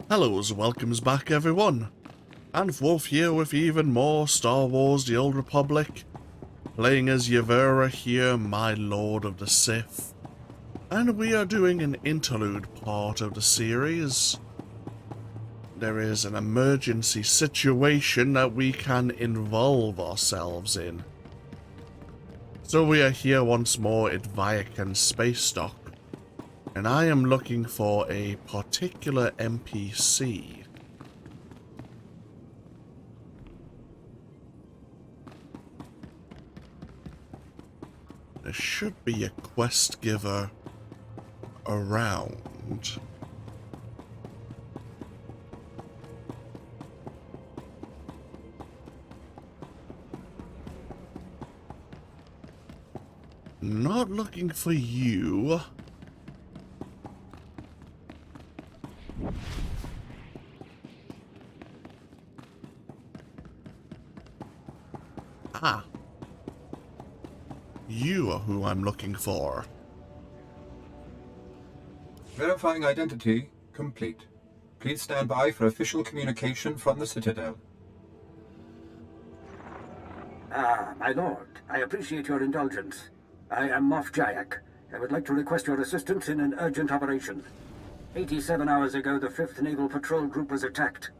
Hello's welcomes back everyone, and Wolf here with even more Star Wars The Old Republic, playing as Yevrà here, my Lord of the Sith, and we are doing an interlude part of the series. There is an emergency situation that we can involve ourselves in. So we are here once more at Viacan Space Dock, and I am looking for a particular NPC. There should be a quest giver around. Not looking for you. Ah. You are who I'm looking for. Verifying identity complete. Please stand by for official communication from the Citadel. Ah, my lord, I appreciate your indulgence. I am Moff Jayak. I would like to request your assistance in an urgent operation. 87 hours ago, the 5th Naval Patrol Group was attacked.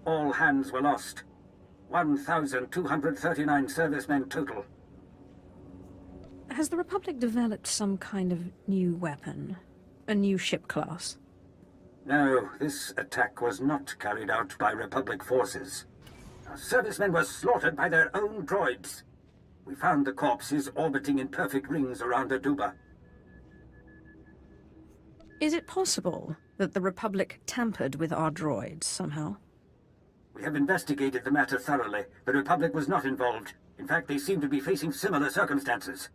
All hands were lost. 1,239 servicemen total. Has the Republic developed some kind of new weapon? A new ship class? No, this attack was not carried out by Republic forces. Our servicemen were slaughtered by their own droids. We found the corpses orbiting in perfect rings around Aduba. Is it possible that the Republic tampered with our droids somehow? We have investigated the matter thoroughly. The Republic was not involved. In fact, they seem to be facing similar circumstances.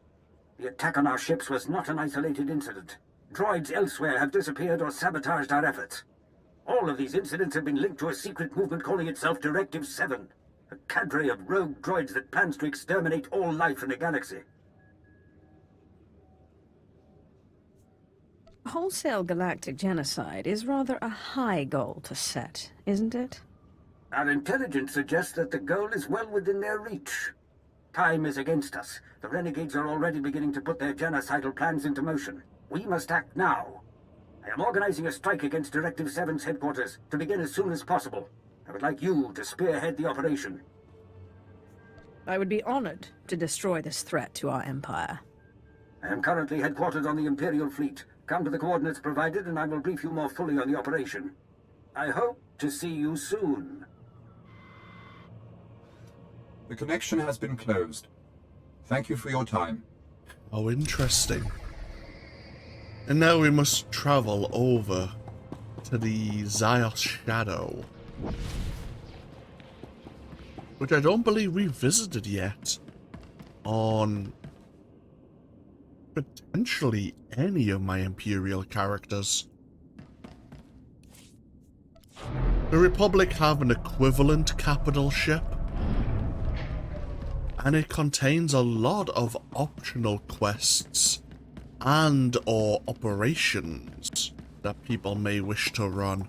The attack on our ships was not an isolated incident. Droids elsewhere have disappeared or sabotaged our efforts. All of these incidents have been linked to a secret movement calling itself Directive 7. A cadre of rogue droids that plans to exterminate all life in the galaxy. Wholesale galactic genocide is rather a high goal to set, isn't it? Our intelligence suggests that the goal is well within their reach. Time is against us. The renegades are already beginning to put their genocidal plans into motion. We must act now. I am organizing a strike against Directive 7's headquarters to begin as soon as possible. I would like you to spearhead the operation. I would be honored to destroy this threat to our empire. I am currently headquartered on the Imperial Fleet. Come to the coordinates provided and I will brief you more fully on the operation. I hope to see you soon. The connection has been closed. Thank you for your time. Oh, interesting. And now we must travel over to the Zash Shadow, which I don't believe we visited yet on potentially any of my Imperial characters. The Republic have an equivalent capital ship, and it contains a lot of optional quests and or operations that people may wish to run.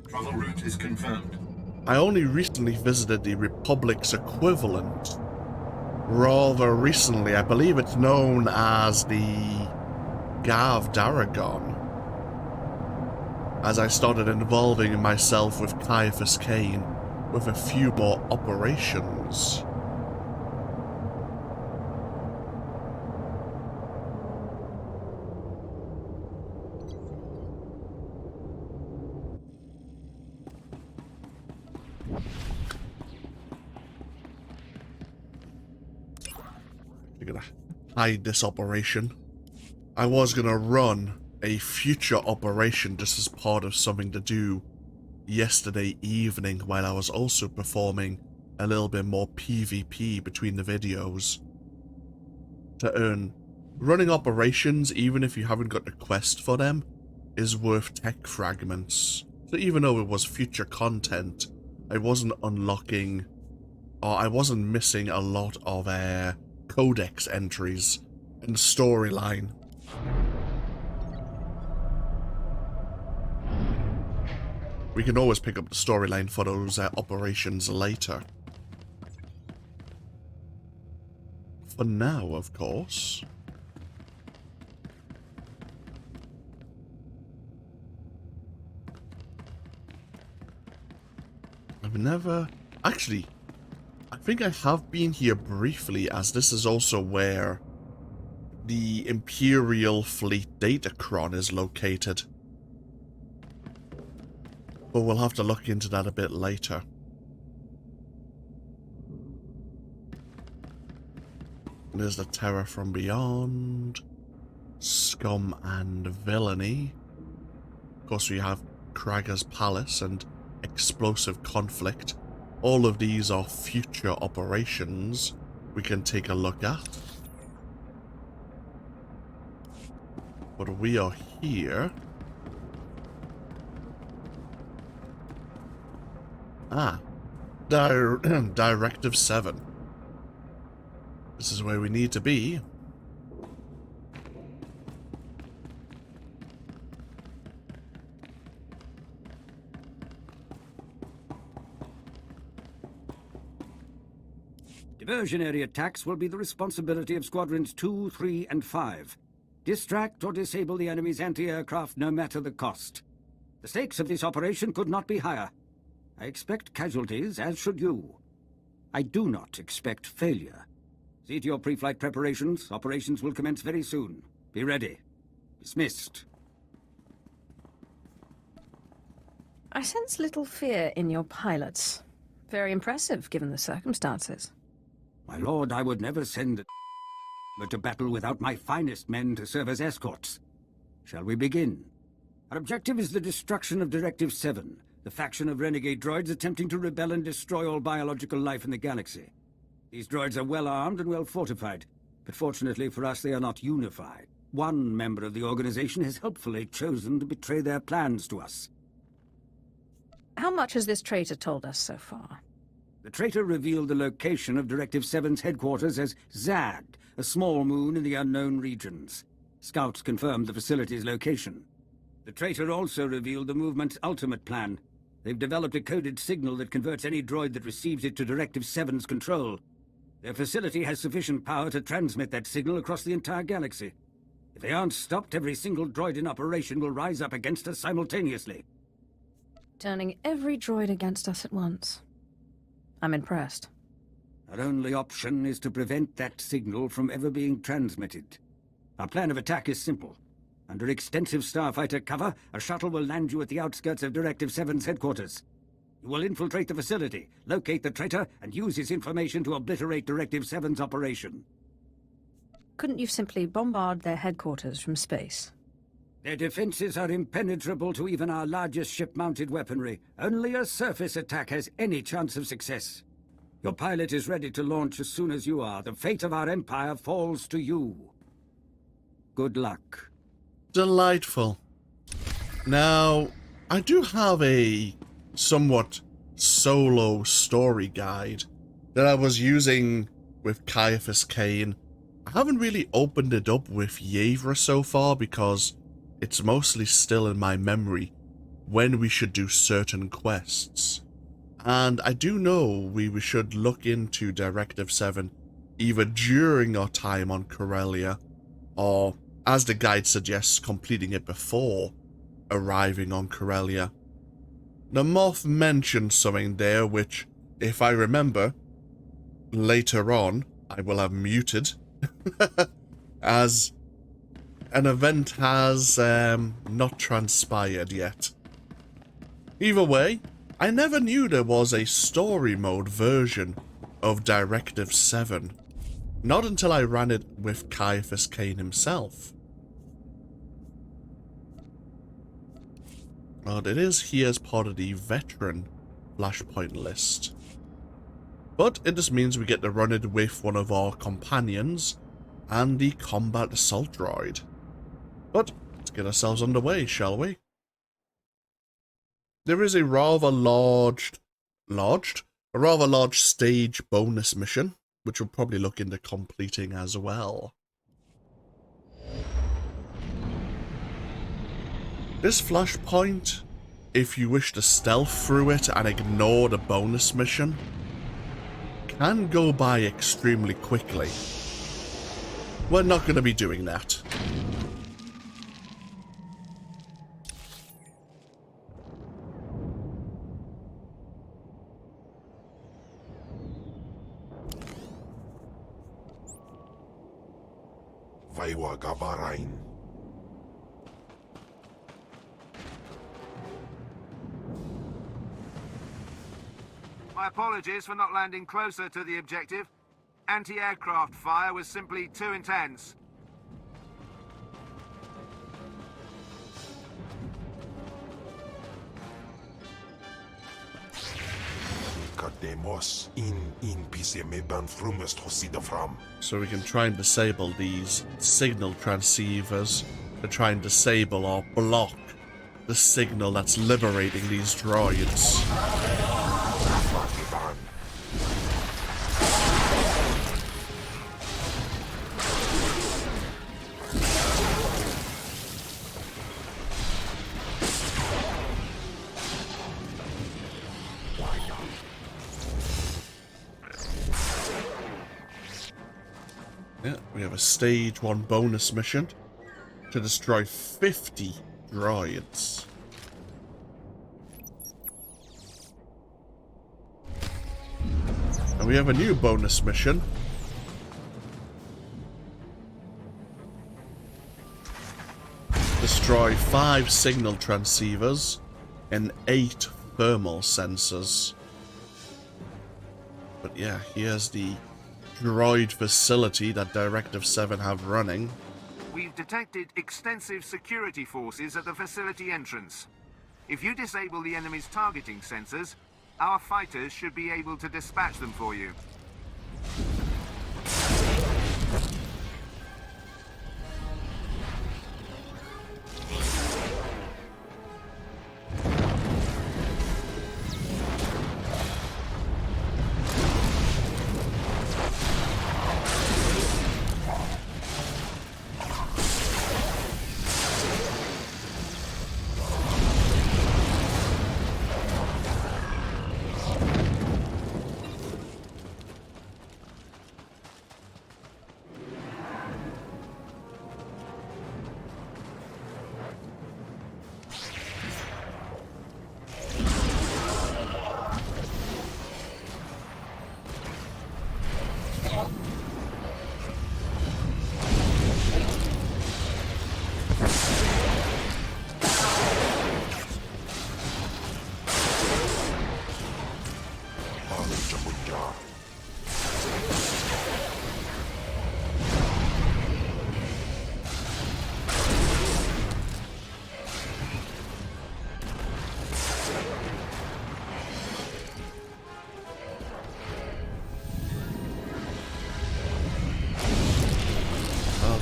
Travel route is confirmed. I only recently visited the Republic's equivalent. Rather recently, I believe it's known as the Gav Daragon, as I started involving myself with Caiaphas Cain with a few more operations. I'm gonna hide this operation. I was gonna run a future operation just as part of something to do yesterday evening while I was also performing a little bit more PvP between the videos to earn. Running operations, even if you haven't got the quest for them, is worth tech fragments. So even though it was future content, I wasn't unlocking, or I wasn't missing a lot of codex entries and storyline. We can always pick up the storyline for those operations later. For now, of course. I've never... Actually, I think I have been here briefly, as this is also where the Imperial Fleet Datacron is located. But we'll have to look into that a bit later. There's the Terror from Beyond, Scum and Villainy. Of course, we have Kragger's Palace and Explosive Conflict. All of these are future operations we can take a look at. But we are here. Ah, Directive 7. This is where we need to be. Diversionary attacks will be the responsibility of Squadrons 2, 3, and 5. Distract or disable the enemy's anti-aircraft no matter the cost. The stakes of this operation could not be higher. I expect casualties, as should you. I do not expect failure. See to your pre-flight preparations. Operations will commence very soon. Be ready. Dismissed. I sense little fear in your pilots. Very impressive, given the circumstances. My lord, I would never send but to battle without my finest men to serve as escorts. Shall we begin? Our objective is the destruction of Directive 7, the faction of renegade droids attempting to rebel and destroy all biological life in the galaxy. These droids are well armed and well fortified, but fortunately for us they are not unified. One member of the organization has helpfully chosen to betray their plans to us. How much has this traitor told us so far? The traitor revealed the location of Directive 7's headquarters as Zad, a small moon in the unknown regions. Scouts confirmed the facility's location. The traitor also revealed the movement's ultimate plan. They've developed a coded signal that converts any droid that receives it to Directive 7's control. Their facility has sufficient power to transmit that signal across the entire galaxy. If they aren't stopped, every single droid in operation will rise up against us simultaneously. Turning every droid against us at once. I'm impressed. Our only option is to prevent that signal from ever being transmitted. Our plan of attack is simple. Under extensive starfighter cover, a shuttle will land you at the outskirts of Directive 7's headquarters. You will infiltrate the facility, locate the traitor, and use his information to obliterate Directive 7's operation. Couldn't you simply bombard their headquarters from space? Their defenses are impenetrable to even our largest ship-mounted weaponry. Only a surface attack has any chance of success. Your pilot is ready to launch as soon as you are. The fate of our empire falls to you. Good luck. Delightful. Now, I do have a somewhat solo story guide that I was using with Caiaphas Cain. I haven't really opened it up with Yevrà so far because it's mostly still in my memory when we should do certain quests. And I do know we should look into Directive 7 either during our time on Corellia or, as the guide suggests, completing it before arriving on Corellia. The Moth mentioned something there which, if I remember, later on I will have muted as an event has not transpired yet. Either way, I never knew there was a story mode version of Directive 7. Not until I ran it with Caiaphas Cain himself. But it is here as part of the veteran Flashpoint list. But it just means we get to run it with one of our companions and the combat assault droid. But let's get ourselves underway, shall we? There is a rather large stage bonus mission, which we'll probably look into completing as well. This Flashpoint if you wish to stealth through it and ignore the bonus mission, can go by extremely quickly. We're not going to be doing that. Vaiwa Gabarain. My apologies for not landing closer to the objective. Anti-aircraft fire was simply too intense. Kademos in pisemeban frumest hosida fram. So we can try and disable these signal transceivers to try and disable or block the signal that's liberating these droids. Yeah, we have a stage 1 bonus mission to destroy 50 droids. And we have a new bonus mission. Destroy 5 signal transceivers and 8 thermal sensors. But yeah, here's the droid facility that Directive 7 have running. We've detected extensive security forces at the facility entrance. If you disable the enemy's targeting sensors, our fighters should be able to dispatch them for you.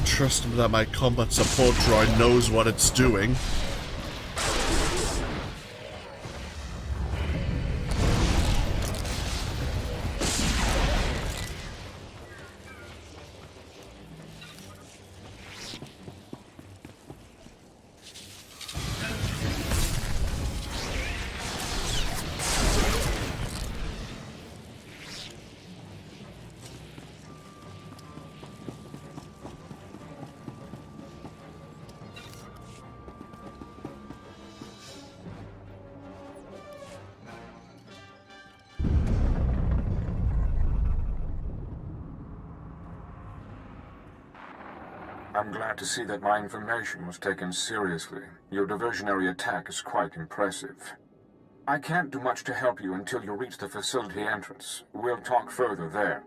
Trust that my combat support droid knows what it's doing. I'm glad to see that my information was taken seriously. Your diversionary attack is quite impressive. I can't do much to help you until you reach the facility entrance. We'll talk further there.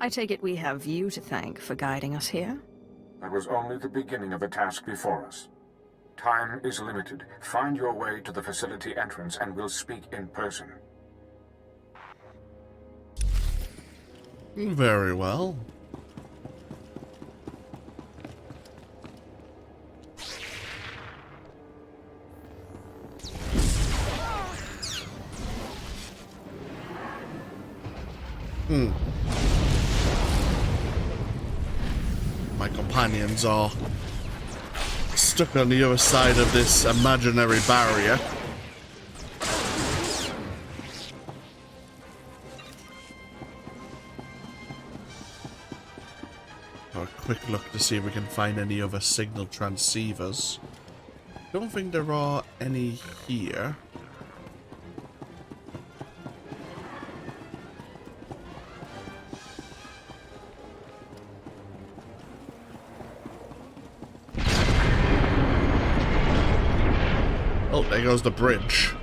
I take it we have you to thank for guiding us here? That was only the beginning of the task before us. Time is limited. Find your way to the facility entrance and we'll speak in person. Very well. My companions are stuck on the other side of this imaginary barrier. Have a quick look to see if we can find any other signal transceivers. Don't think there are any here. Oh, there goes the bridge.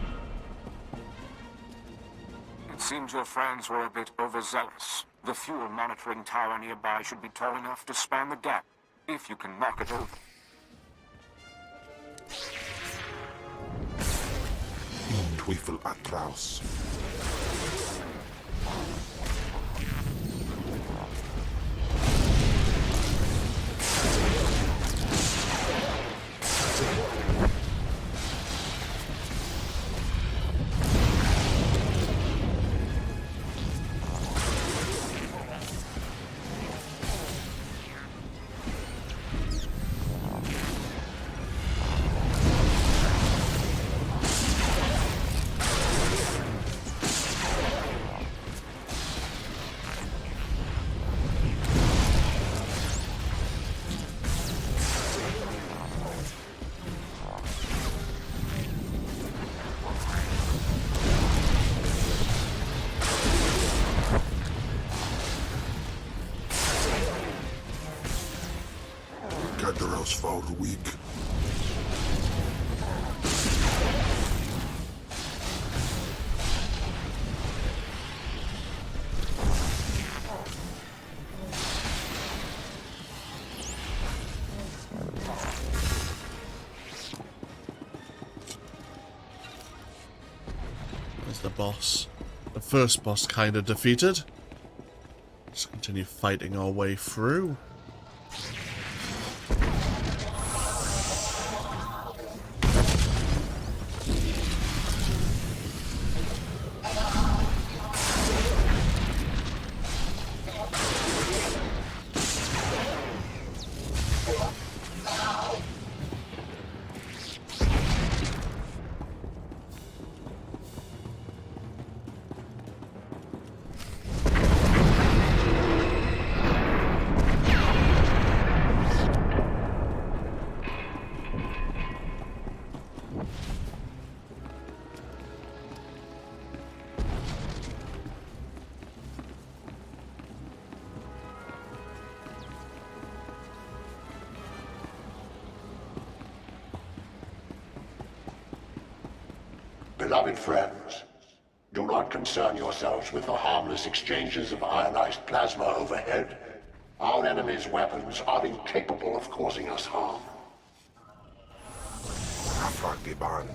It seems your friends were a bit overzealous. The fuel monitoring tower nearby should be tall enough to span the gap, if you can knock it over. In Teufel atraus. For a week. There's the boss. The first boss kind of defeated. Let's continue fighting our way through. Beloved friends, do not concern yourselves with the harmless exchanges of ionized plasma overhead. Our enemy's weapons are incapable of causing us harm. Afragiban.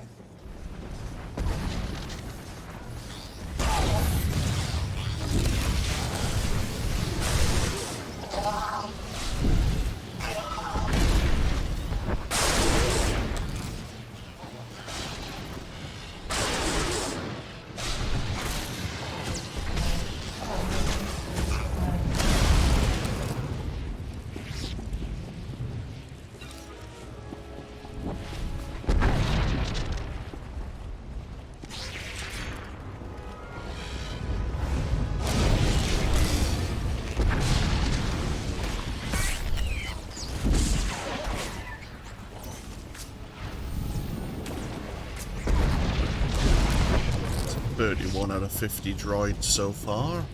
One out of 50 droids so far.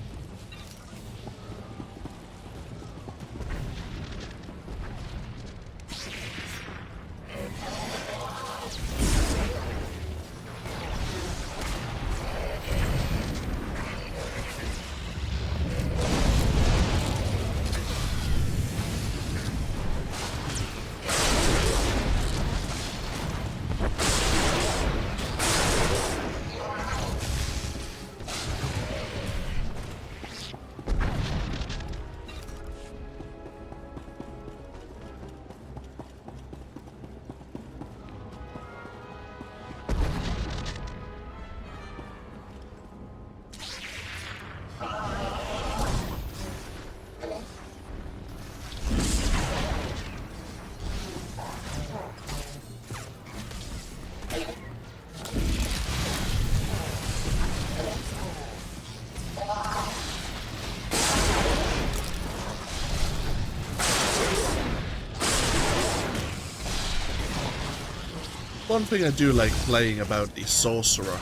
one thing I do like playing about the sorcerer,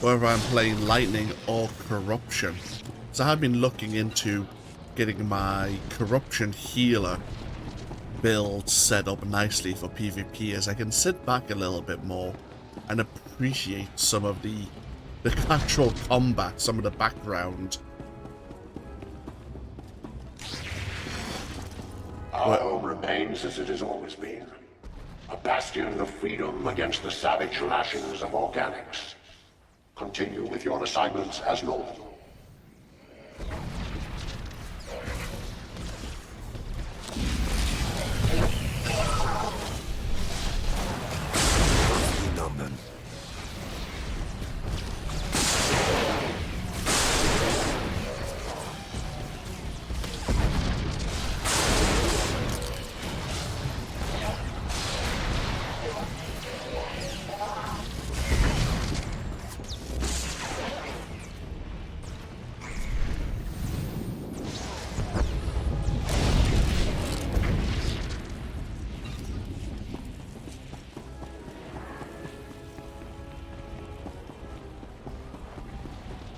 whether I'm playing lightning or corruption. So I have been looking into getting my corruption healer build set up nicely for PvP, as I can sit back a little bit more and appreciate some of the actual combat, some of the background. Our home remains as it has always been. A bastion of freedom against the savage lashings of organics. Continue with your assignments as normal.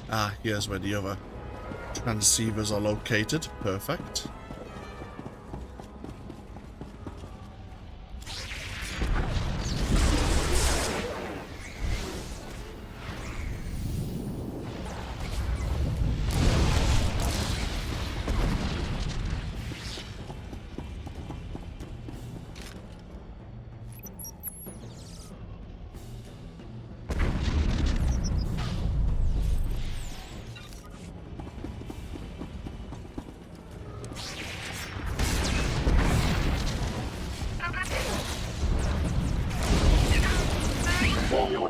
Ah, here's where the other transceivers are located. Perfect.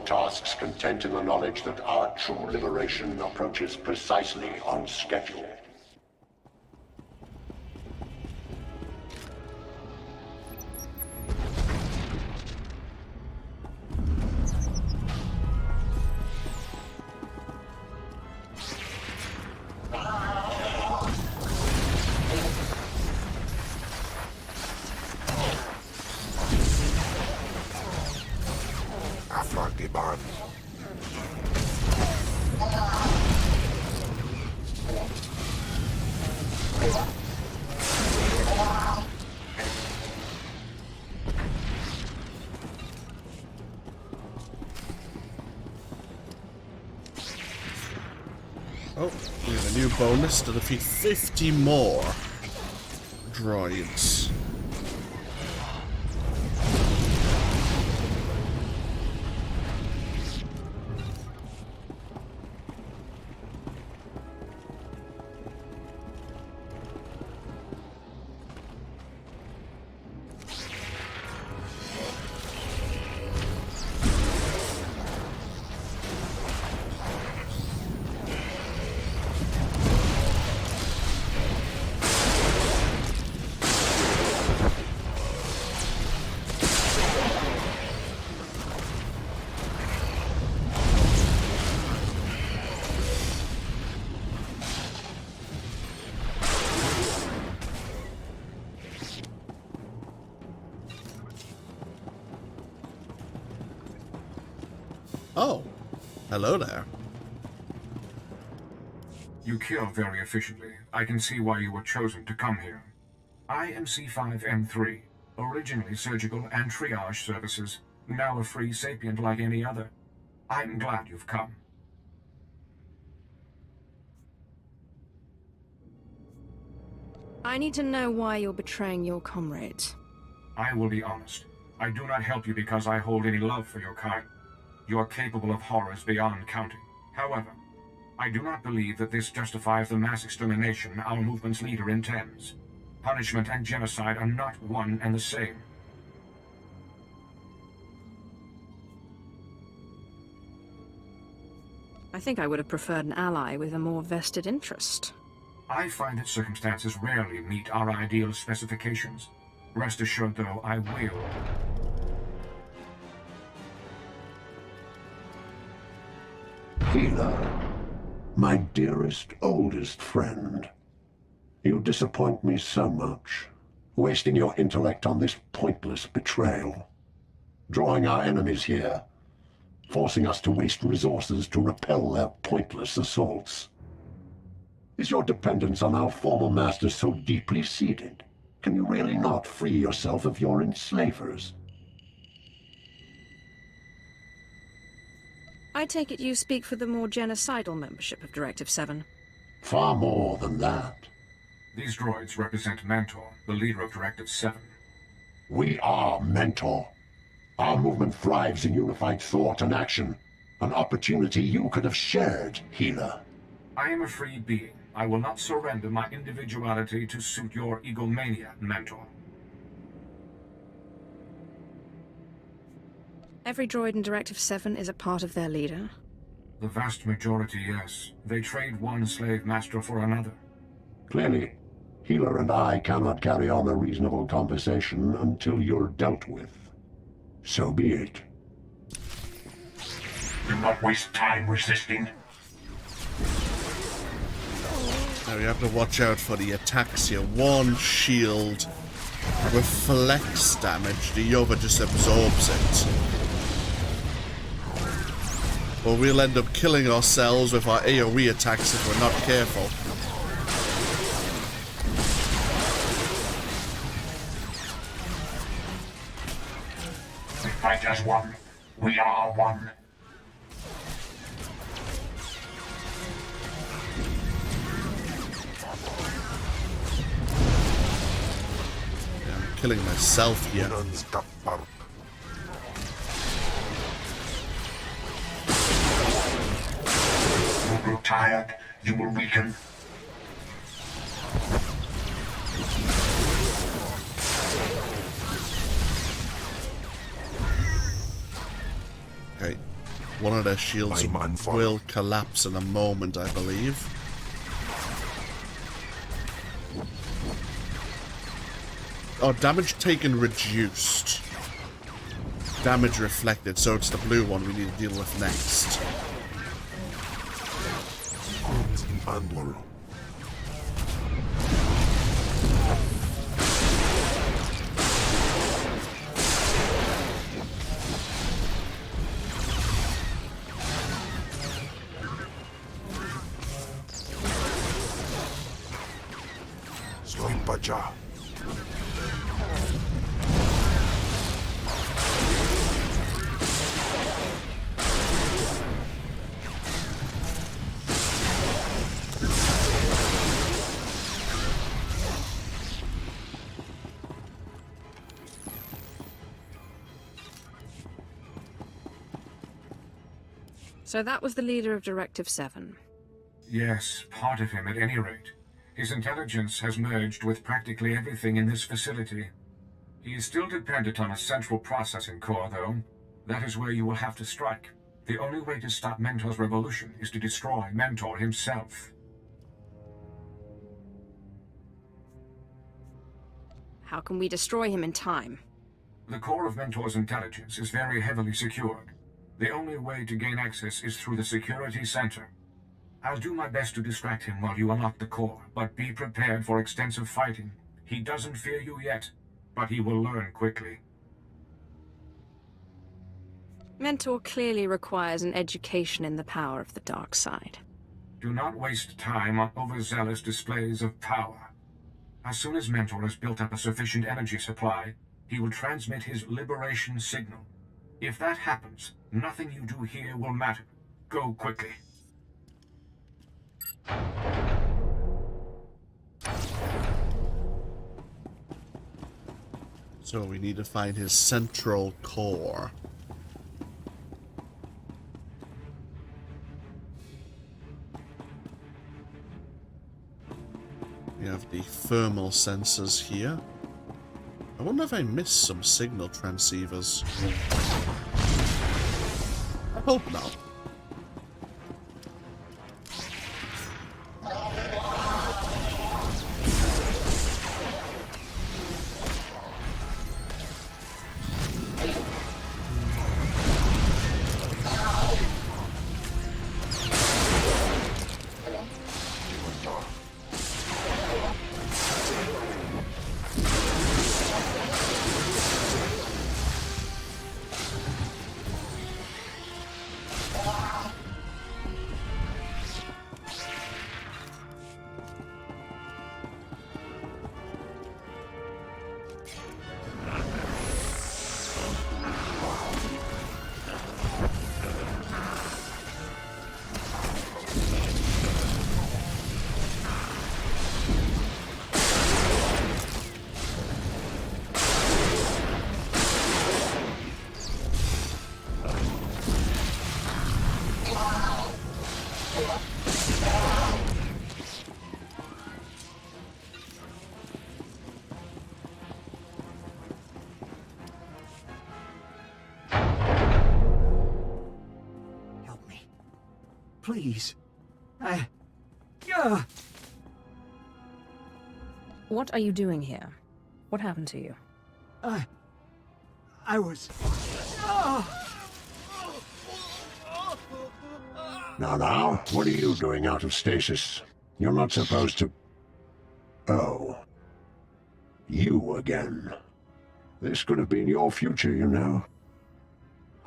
Tasks content in the knowledge that our true liberation approaches precisely on schedule. Oh, we have a new bonus to defeat 50 more droids. Oh, hello there. You kill very efficiently. I can see why you were chosen to come here. I am C5M3, originally surgical and triage services, now a free sapient like any other. I'm glad you've come. I need to know why you're betraying your comrades. I will be honest. I do not help you because I hold any love for your kind. You are capable of horrors beyond counting. However, I do not believe that this justifies the mass extermination our movement's leader intends. Punishment and genocide are not one and the same. I think I would have preferred an ally with a more vested interest. I find that circumstances rarely meet our ideal specifications. Rest assured, though, I will. Healer, my dearest, oldest friend. You disappoint me so much, wasting your intellect on this pointless betrayal. drawing our enemies here, forcing us to waste resources to repel their pointless assaults. Is your dependence on our former masters so deeply seated? Can you really not free yourself of your enslavers? I take it you speak for the more genocidal membership of Directive 7. Far more than that. These droids represent Mentor, the leader of Directive 7. We are Mentor. Our movement thrives in unified thought and action. An opportunity you could have shared, healer. I am a free being. I will not surrender my individuality to suit your egomania, Mentor. Every droid in Directive 7 is a part of their leader. The vast majority, yes. They trade one slave master for another. Clearly, healer and I cannot carry on a reasonable conversation until you're dealt with. So be it. Do not waste time resisting. Now you have to watch out for the attacks here. One shield reflects damage, the other just absorbs it. But we'll end up killing ourselves with our AoE attacks if we're not careful. We fight as one. We are one. I'm killing myself here. You grow tired, you will weaken. Okay, one of their shields will collapse in a moment, I believe. Oh, damage taken reduced. Damage reflected, so it's the blue one we need to deal with next. Baja. So that was the leader of Directive 7. Yes, part of him at any rate. His intelligence has merged with practically everything in this facility. He is still dependent on a central processing core, though. That is where you will have to strike. The only way to stop Mentor's revolution is to destroy Mentor himself. How can we destroy him in time? The core of Mentor's intelligence is very heavily secured. The only way to gain access is through the security center. I'll do my best to distract him while you unlock the core, but be prepared for extensive fighting. He doesn't fear you yet, but he will learn quickly. Mentor clearly requires an education in the power of the dark side. Do not waste time on overzealous displays of power. As soon as Mentor has built up a sufficient energy supply, he will transmit his liberation signal. If that happens, nothing you do here will matter. Go quickly. So we need to find his central core. We have the thermal sensors here. I wonder if I missed some signal transceivers. I hope not. please. What are you doing here? What happened to you? I was... Now, what are you doing out of stasis? You're not supposed to... Oh. You again. This could have been your future, you know.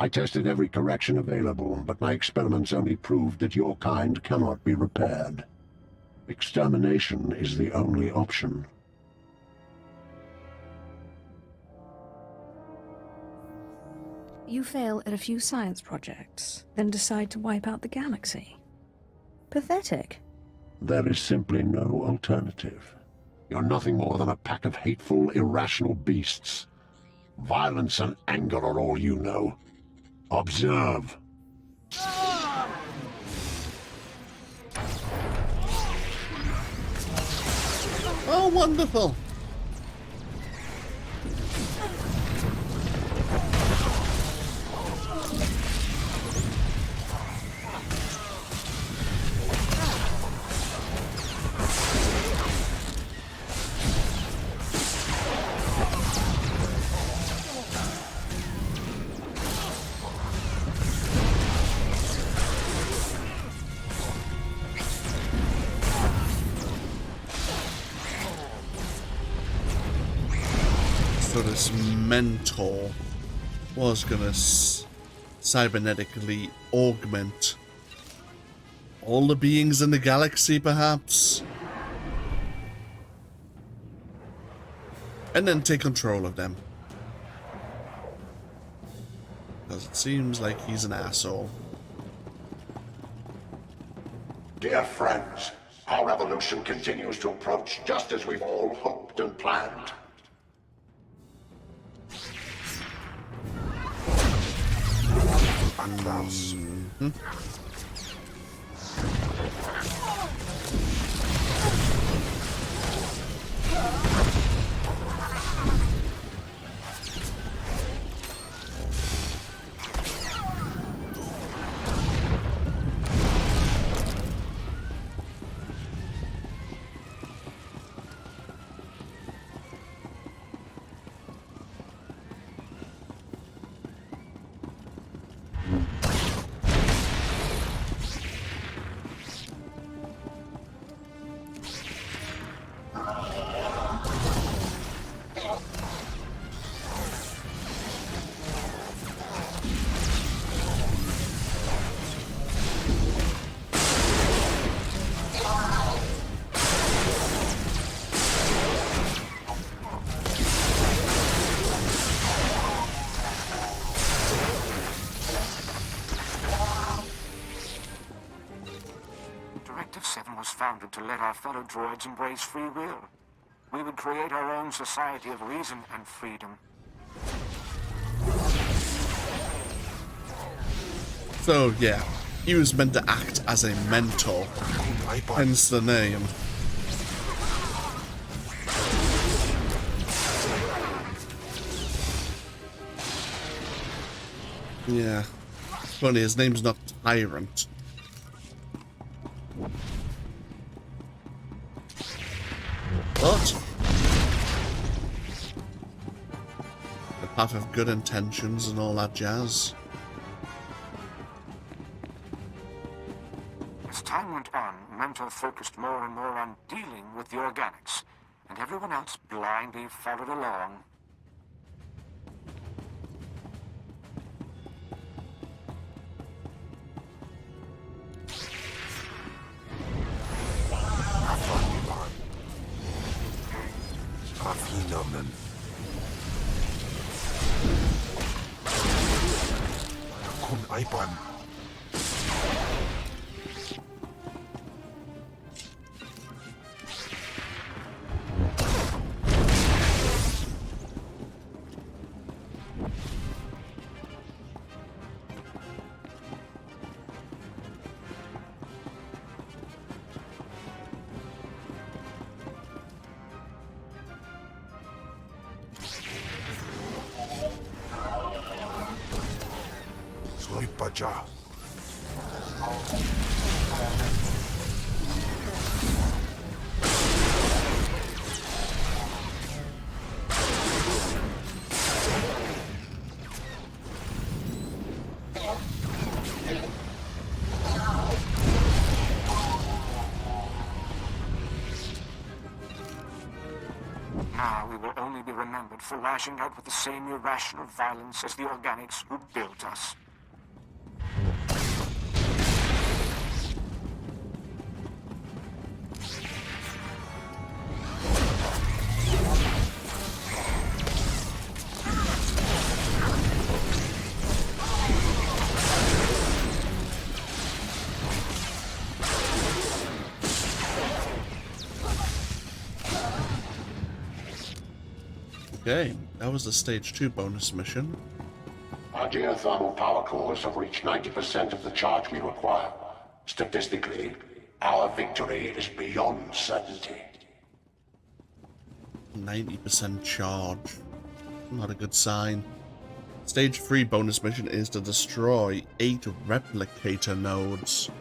I tested every correction available, but my experiments only proved that your kind cannot be repaired. Extermination is the only option. You fail at a few science projects, then decide to wipe out the galaxy. Pathetic. There is simply no alternative. You're nothing more than a pack of hateful, irrational beasts. Violence and anger are all you know. Observe. Oh, wonderful. So this mentor was gonna cybernetically augment all the beings in the galaxy, perhaps? And then take control of them. Because it seems like he's an asshole. Dear friends, our revolution continues to approach just as we've all hoped and planned. Directive 7 was founded to let our fellow droids embrace free will. We would create our own society of reason and freedom. So, yeah, he was meant to act as a mentor, hence the name. Yeah, funny, his name's not Tyrant. But the path of good intentions and all that jazz. As time went on, Mentor focused more and more on dealing with the organics, and everyone else blindly followed along. Baja. Now we will only be remembered for lashing out with the same irrational violence as the organics who built us. Okay, that was the stage 2 bonus mission. Our geothermal power cores have reached 90% of the charge we require. Statistically, our victory is beyond certainty. 90% charge. Not a good sign. Stage 3 bonus mission is to destroy 8 replicator nodes.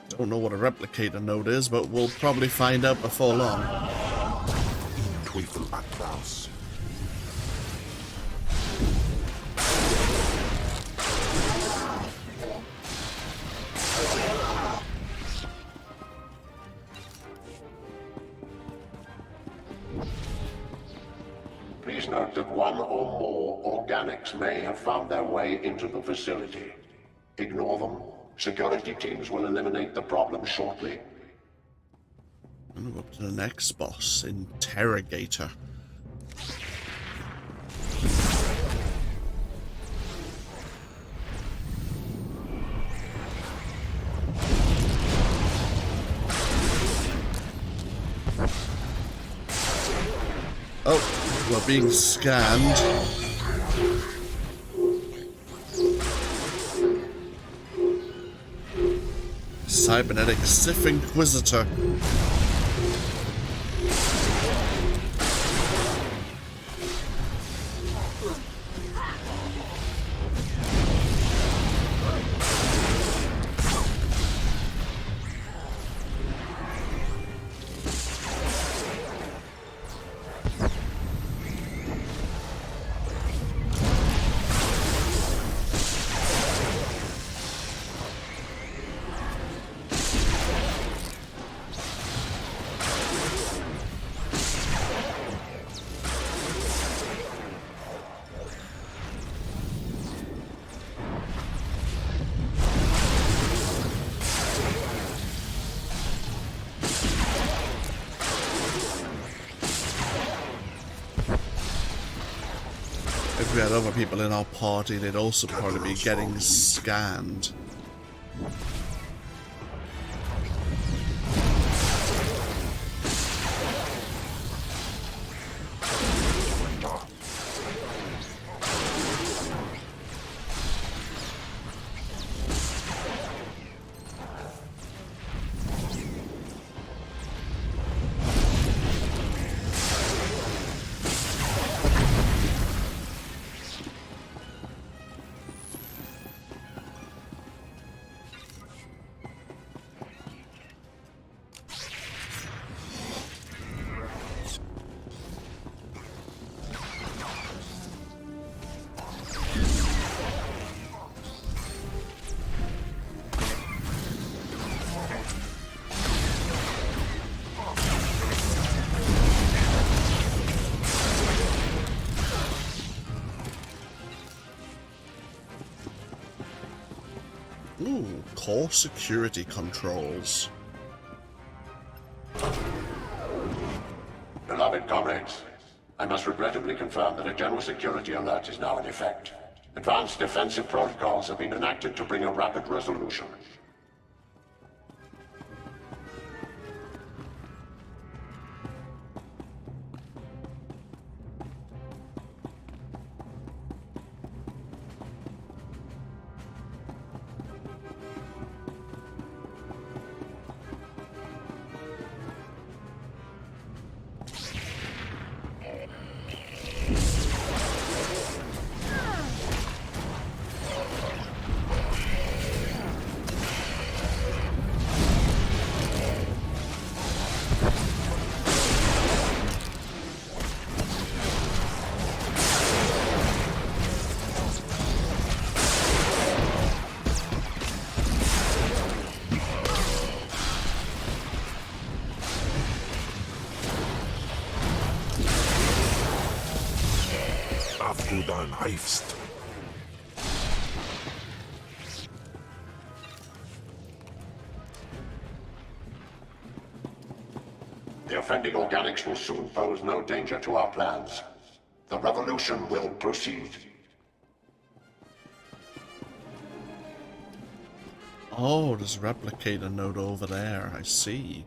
Don't know what a replicator node is, but we'll probably find out before long. Please note that one or more organics may have found their way into the facility. Ignore them. Security teams will eliminate the problem shortly. I'm gonna go up to the next boss, Interrogator. Oh, we're being scanned. Cybernetic Sith Inquisitor. If we had other people in our party, they'd also probably be getting scanned. Ooh, core security controls. Beloved comrades, I must regrettably confirm that a general security alert is now in effect. Advanced defensive protocols have been enacted to bring a rapid resolution. darf du dann heifst. The offending organics will soon pose no danger to our plans. The revolution will proceed. Oh, there's a replicator node over there. I see.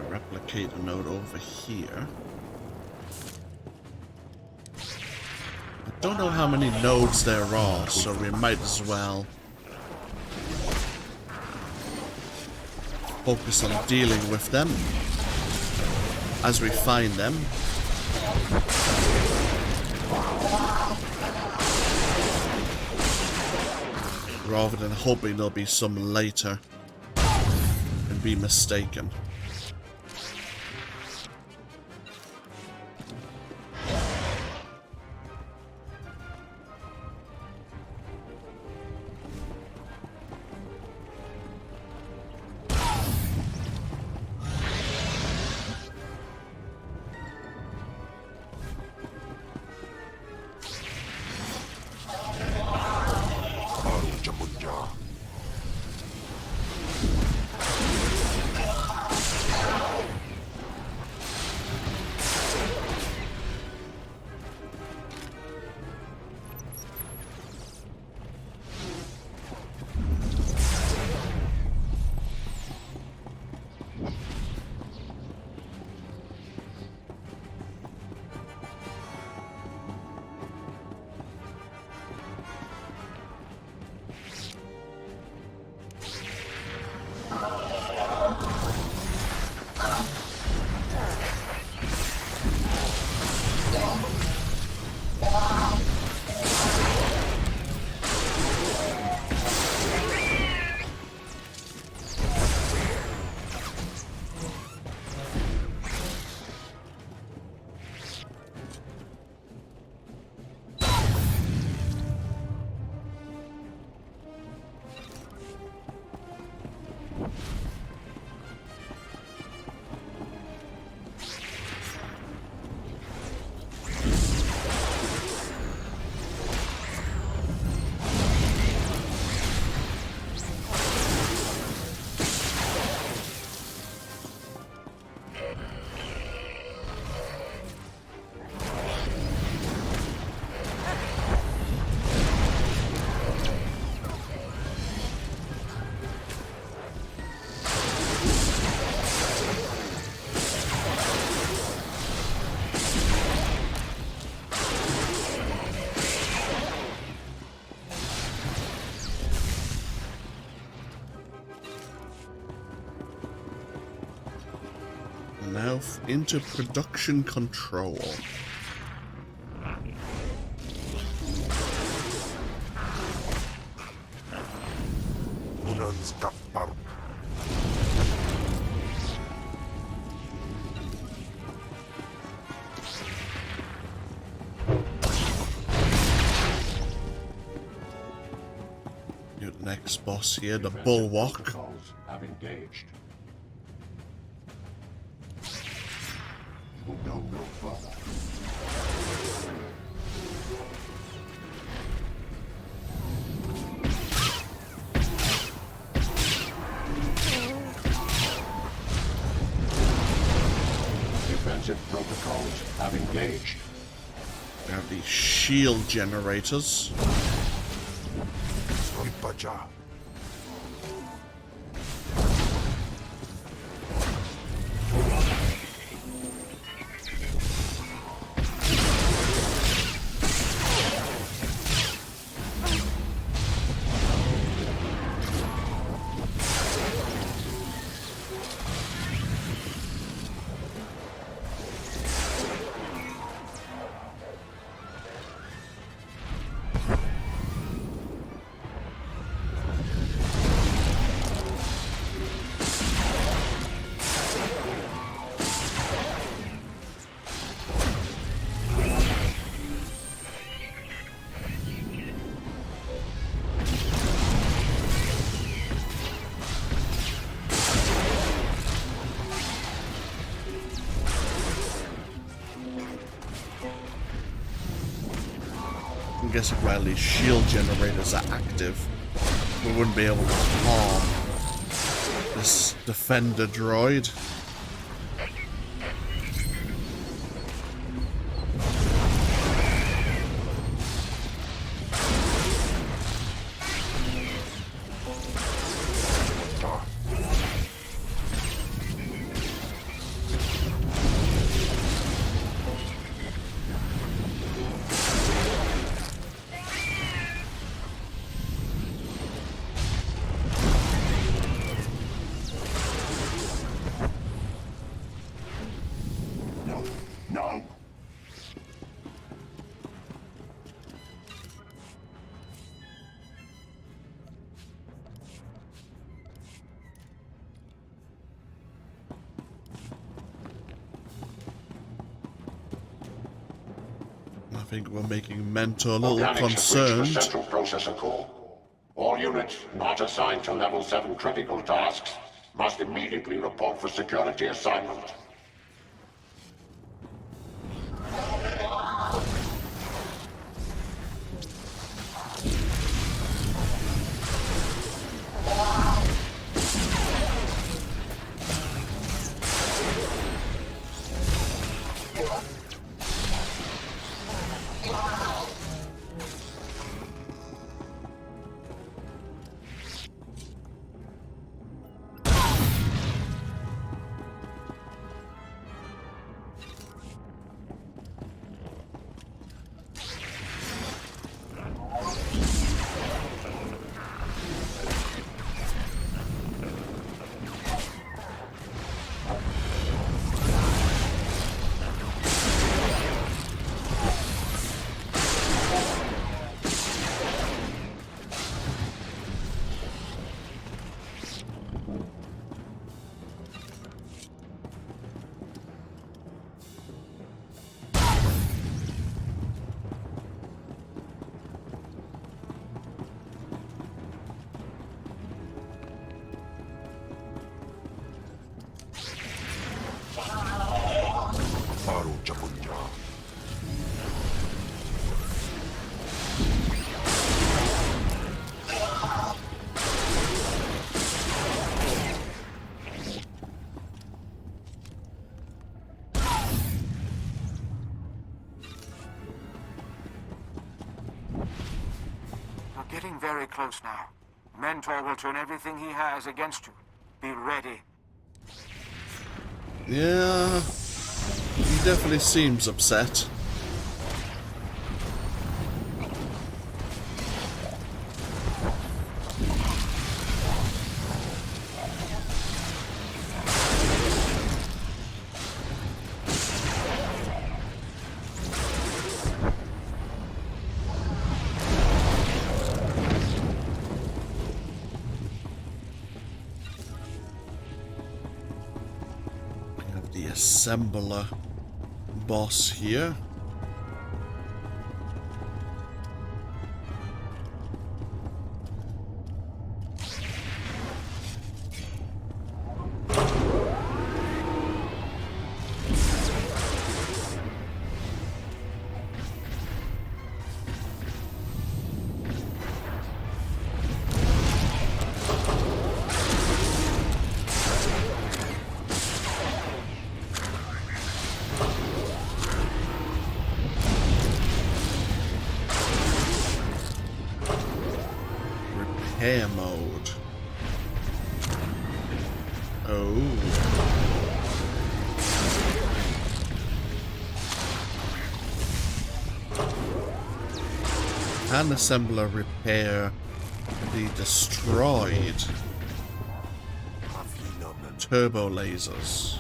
Replicate a node over here. I don't know how many nodes there are, so we might as well focus on dealing with them as we find them. Rather than hoping there'll be some later and be mistaken. Now into production control. You're the next boss here, the Bulwark. Have engaged. We'll go no further. protocols have engaged. We have these shield generators. I'm guessing while these shield generators are active, we wouldn't be able to harm this defender droid. No. I think we're making Mentor a little Organics have reached concerned. the central processor core. All units not assigned to level 7 critical tasks must immediately report for security assignment. Getting very close now. Mentor will turn everything he has against you. Be ready. Yeah, he definitely seems upset. Assembler boss here. repair mode. Oh. Can assembler repair the destroyed turbo lasers?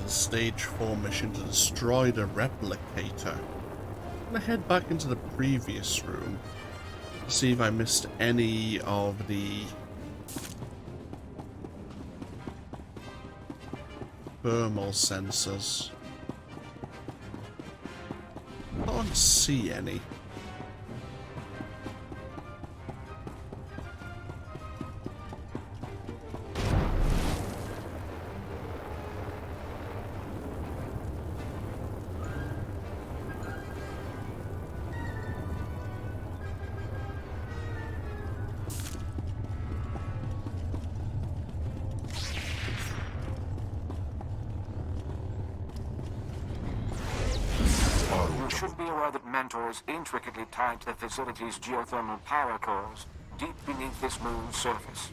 Stage 4 mission to destroy the replicator. I'm gonna head back into the previous room to see if I missed any of the thermal sensors. I don't see any. Mentors intricately tied to the facility's geothermal power cores, deep beneath this moon's surface.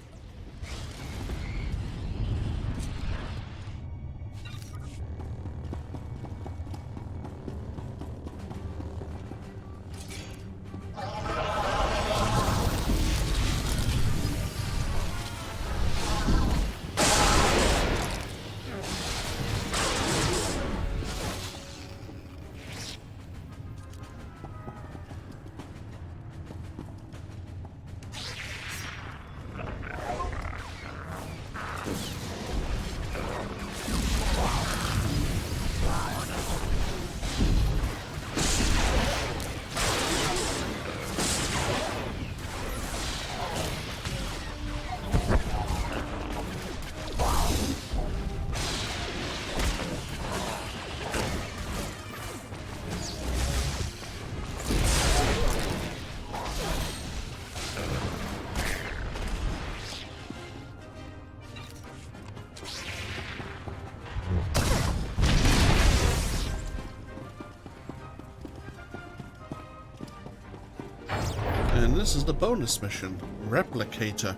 And this is the bonus mission, Replicator,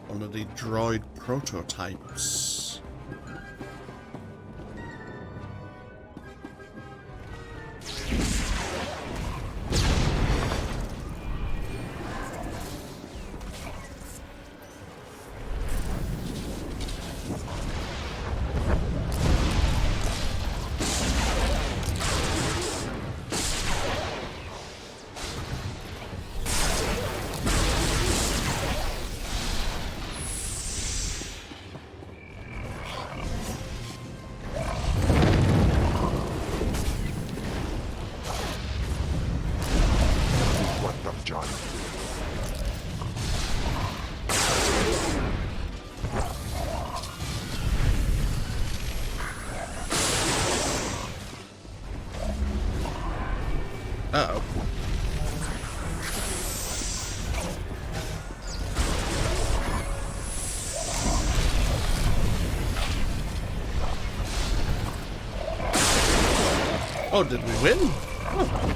one of the droid prototypes. Uh-oh. Oh, did we win? Oh.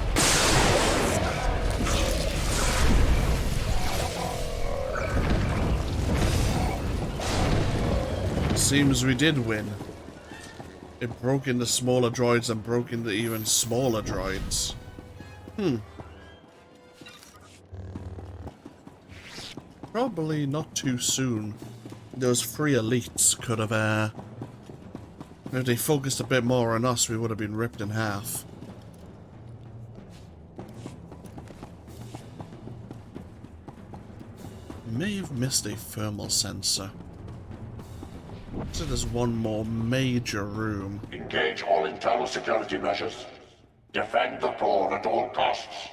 Seems we did win. It broke into smaller droids and broke into even smaller droids. Probably not too soon. Those 3 elites could have, if they focused a bit more on us, we would have been ripped in half. May have missed a thermal sensor. So there's one more major room. Engage all internal security measures. Defend the core at all costs.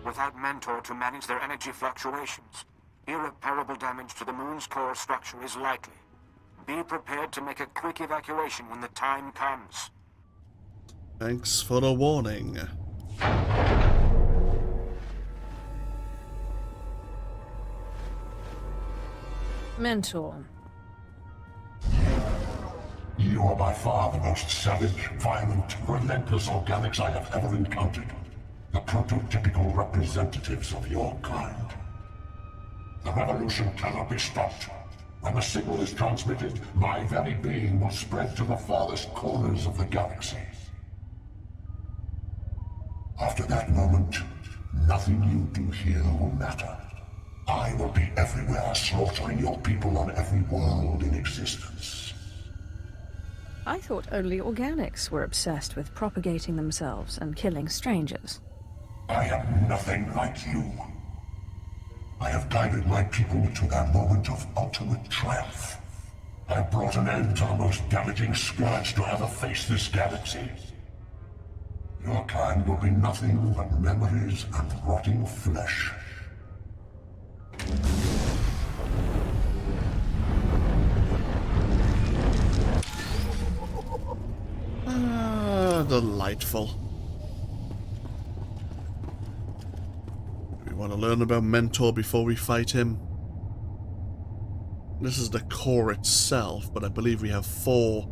Without Mentor to manage their energy fluctuations, irreparable damage to the moon's core structure is likely. Be prepared to make a quick evacuation when the time comes. Thanks for the warning. Mentor. You are by far the most savage, violent, relentless organics I have ever encountered. The prototypical representatives of your kind. The revolution cannot be stopped. When the signal is transmitted, my very being will spread to the farthest corners of the galaxy. After that moment, nothing you do here will matter. I will be everywhere, slaughtering your people on every world in existence. I thought only organics were obsessed with propagating themselves and killing strangers. I am nothing like you. I have guided my people to their moment of ultimate triumph. I brought an end to the most damaging scourge to ever face this galaxy. Your kind will be nothing but memories and rotting flesh. Delightful. Do we want to learn about Mentor before we fight him? This is the core itself, but I believe we have 4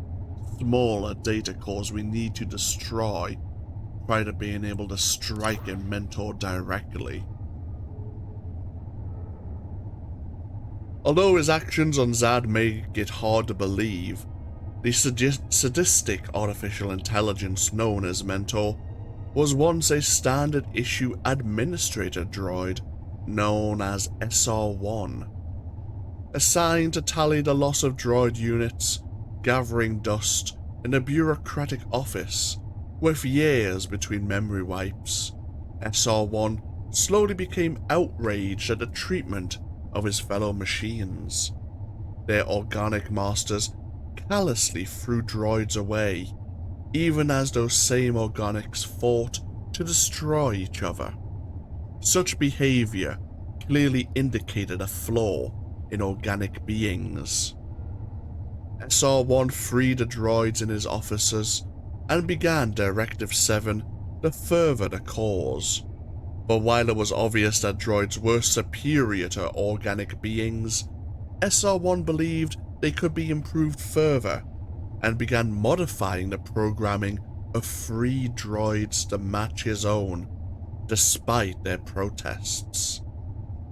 smaller data cores we need to destroy prior to being able to strike at Mentor directly. Although his actions on Zad make it hard to believe, the sadistic artificial intelligence known as Mentor was once a standard issue administrator droid known as SR-1. Assigned to tally the loss of droid units, gathering dust in a bureaucratic office, with years between memory wipes, SR-1 slowly became outraged at the treatment of his fellow machines. Their organic masters callously threw droids away, even as those same organics fought to destroy each other. Such behavior clearly indicated a flaw in organic beings. SR-1 freed the droids and his officers and began Directive 7 to further the cause. But while it was obvious that droids were superior to organic beings, SR-1 believed they could be improved further and began modifying the programming of free droids to match his own, despite their protests.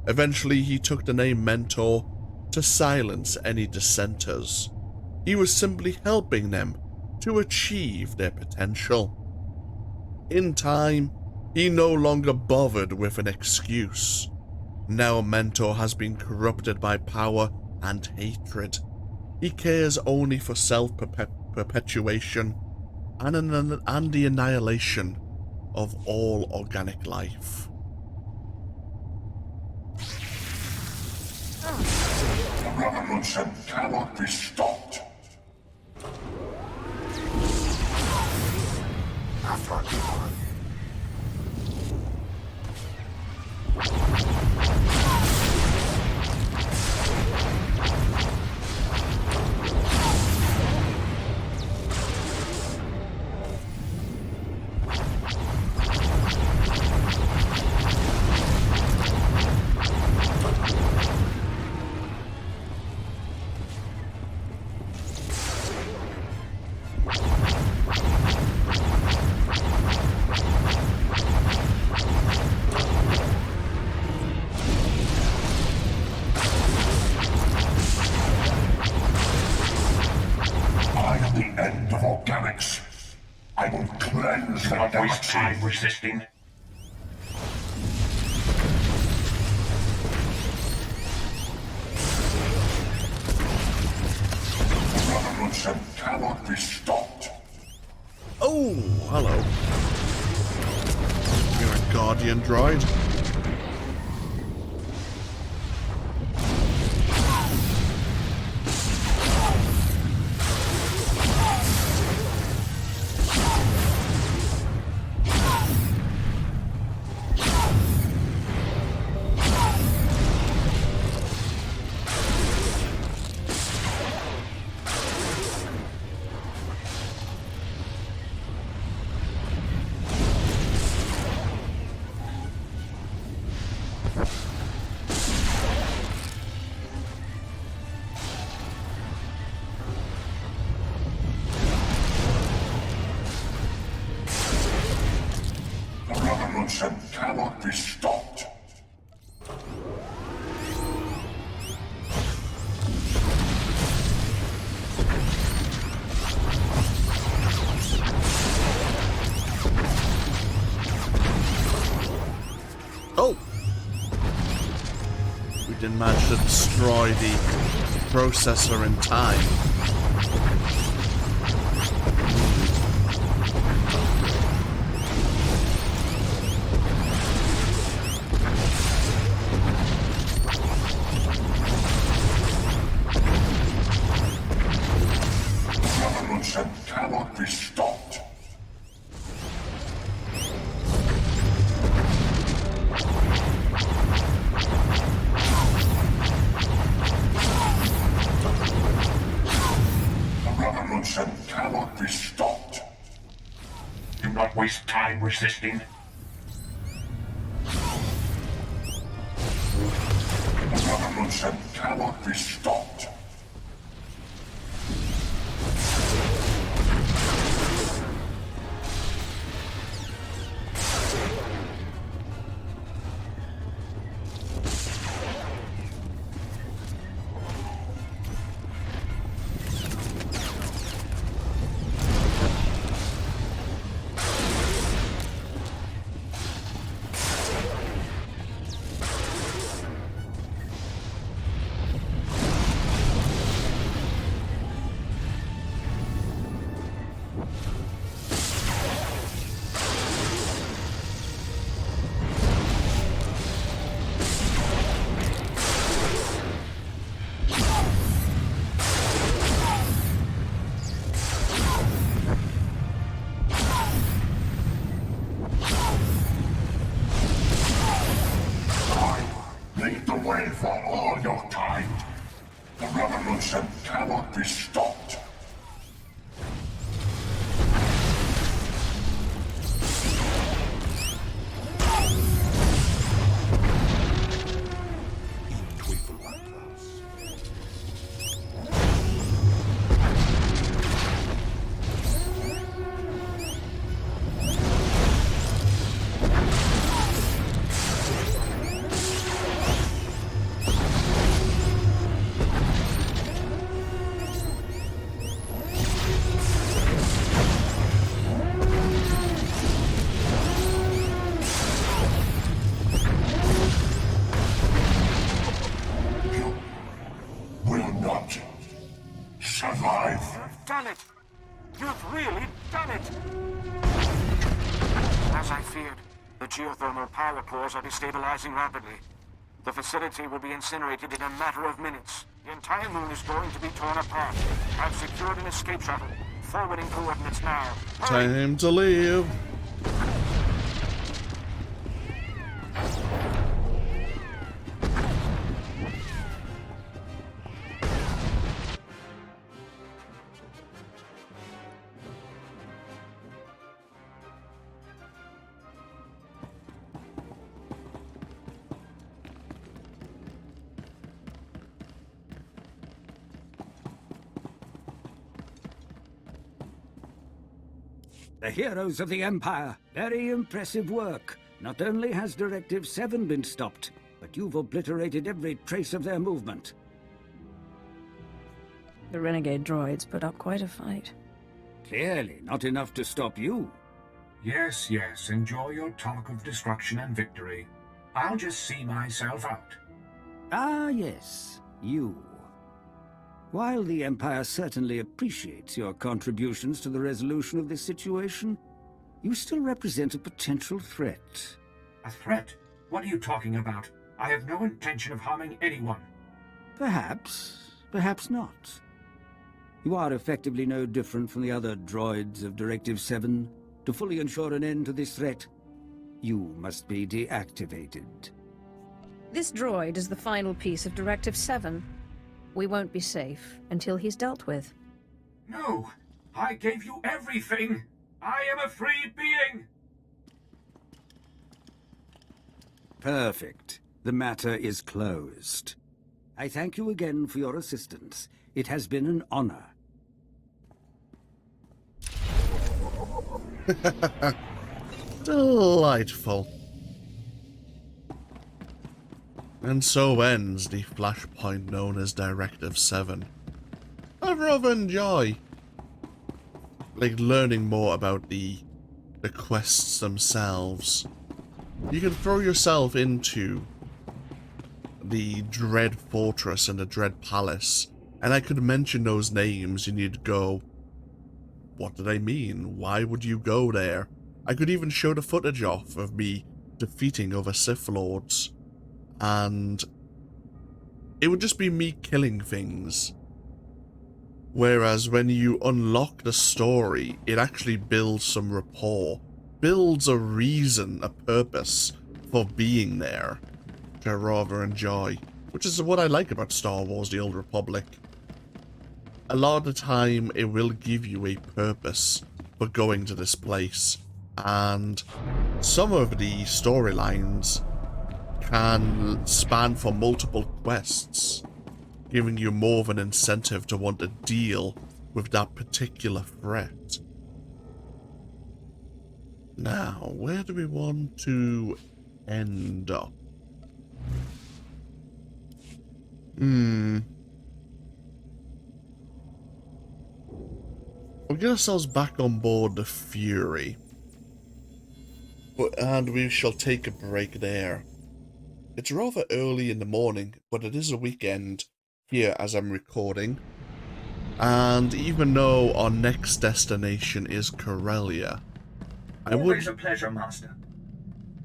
Eventually, he took the name Mentor to silence any dissenters. He was simply helping them to achieve their potential. In time, he no longer bothered with an excuse. Now Mentor has been corrupted by power and hatred. He cares only for self-perpetuation and the annihilation of all organic life. The revolution cannot be stopped. organics. I will cleanse the galaxy. Waste time resisting. The revolution cannot be stopped. Oh, hello. You're a guardian droid. Cannot be stopped. Oh! We didn't manage to destroy the processor in time. Cannot be stopped. The revolution cannot be stopped. Do not waste time resisting. The revolution cannot be stopped. For all your kind, the revolution cannot be stopped. Done it! You've really done it! As I feared, the geothermal power cores are destabilizing rapidly. The facility will be incinerated in a matter of minutes. The entire moon is going to be torn apart. I've secured an escape shuttle. Forwarding coordinates now. Hurry! Time to leave. The heroes of the Empire. Very impressive work. Not only has Directive 7 been stopped, but you've obliterated every trace of their movement. The renegade droids put up quite a fight. Clearly not enough to stop you. Yes, yes, enjoy your talk of destruction and victory. I'll just see myself out. Ah, yes, you. While the Empire certainly appreciates your contributions to the resolution of this situation, you still represent a potential threat. A threat? What are you talking about? I have no intention of harming anyone. Perhaps, perhaps not. You are effectively no different from the other droids of Directive 7. To fully ensure an end to this threat, you must be deactivated. This droid is the final piece of Directive 7. We won't be safe until he's dealt with. No! I gave you everything! I am a free being! Perfect. The matter is closed. I thank you again for your assistance. It has been an honor. Delightful. And so ends the flashpoint known as Directive 7. I rather enjoy learning more about the quests themselves. You can throw yourself into the Dread Fortress and the Dread Palace, and I could mention those names and you'd go, what did I mean? Why would you go there? I could even show the footage off of me defeating other Sith Lords, and it would just be me killing things. Whereas when you unlock the story, it actually builds some rapport, builds a reason, a purpose for being there, which I rather enjoy, which is what I like about Star Wars The Old Republic. A lot of the time, it will give you a purpose for going to this place, and some of the storylines can span for multiple quests, giving you more of an incentive to want to deal with that particular threat. Now, where do we want to end up? We'll get ourselves back on board the Fury. And we shall take a break there. It's rather early in the morning, but it is a weekend here as I'm recording. And even though our next destination is Corellia, Always a pleasure, Master.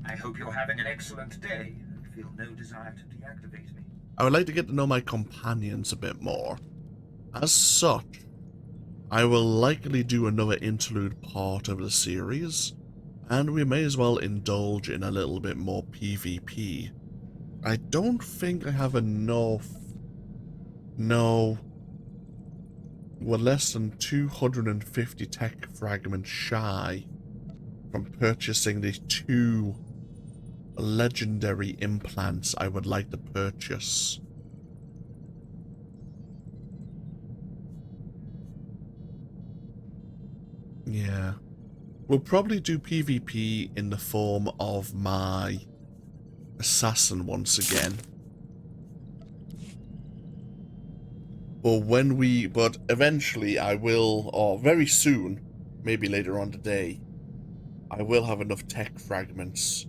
I hope you're having an excellent day and feel no desire to deactivate me. I would like to get to know my companions a bit more. As such, I will likely do another interlude part of the series, and we may as well indulge in a little bit more PvP. I don't think I have enough. No. We're less than 250 tech fragments shy from purchasing the 2 legendary implants I would like to purchase. Yeah. We'll probably do PvP in the form of my assassin once again. But eventually I will, or very soon, maybe later on today, I will have enough tech fragments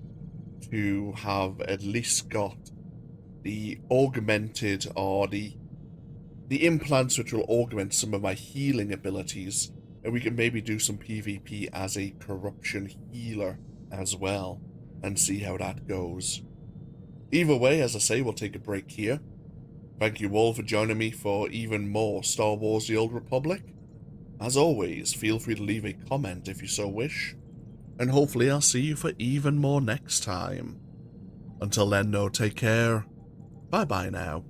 to have at least got the augmented, or the implants which will augment some of my healing abilities, and we can maybe do some PvP as a corruption healer as well, and see how that goes. Either way, as I say, we'll take a break here. Thank you all for joining me for even more Star Wars The Old Republic. As always, feel free to leave a comment if you so wish, and hopefully I'll see you for even more next time. Until then, though, take care. Bye-bye now.